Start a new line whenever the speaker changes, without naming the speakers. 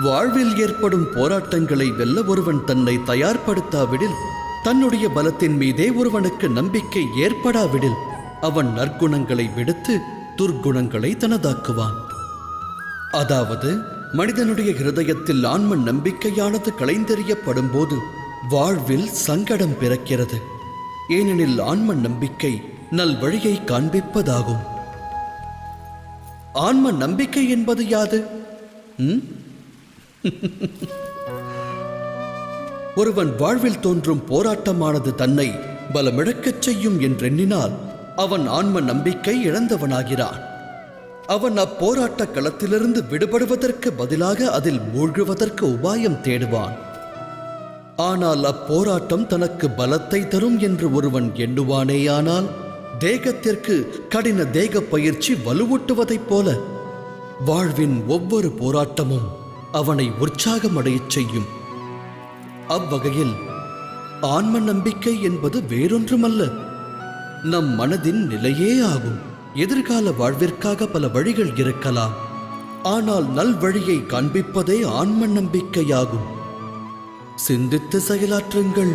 வாழ்வில் ஏற்படும் போராட்டங்களை வெல்ல ஒருவன் தன்னை தயார்படுத்தாவிடில், தன்னுடைய பலத்தின் மீதே ஒருவனுக்கு நம்பிக்கை ஏற்படாவிடில், அவன் நற்குணங்களை விடுத்து துர்க்குணங்களை தனதாக்குவான். அதாவது மனிதனுடைய ஹிருதயத்தில் ஆன்ம நம்பிக்கையானது களைந்தெறியப்படும் போது வாழ்வில் சங்கடம் பிறக்கிறது. ஏனெனில் ஆன்ம நம்பிக்கை நல் வழியை காண்பிப்பதாகும். ஆன்ம நம்பிக்கை என்பது யாது? ஒருவன் வாழ்வில் தோன்றும் போராட்டமானது தன்னை பலமிழக்கச் செய்யும் என்றெண்ணினால் அவன் ஆன்ம நம்பிக்கை இழந்தவனாகிறான். அவன் அப்போராட்ட களத்திலிருந்து விடுபடுவதற்கு பதிலாக அதில் மூழ்குவதற்கு உபாயம் தேடுவான். ஆனால் அப்போராட்டம் தனக்கு பலத்தை தரும் என்று ஒருவன் எண்ணுவானேயானால், தேகத்திற்கு கடின தேக பயிற்சி வலுவூட்டுவதைப் போல வாழ்வின் ஒவ்வொரு போராட்டமும் அவனை உற்சாகமடையச் செய்யும். அவ்வகையில் ஆன்ம நம்பிக்கை என்பது வேறொன்றுமல்ல, நம் மனதின் நிலையே ஆகும். எதிர்கால வாழ்விற்காக பல வழிகள் இருக்கலாம், ஆனால் நல் வழியை காண்பிப்பதே ஆன்ம நம்பிக்கையாகும். சிந்தித்து செயலாற்றுங்கள்.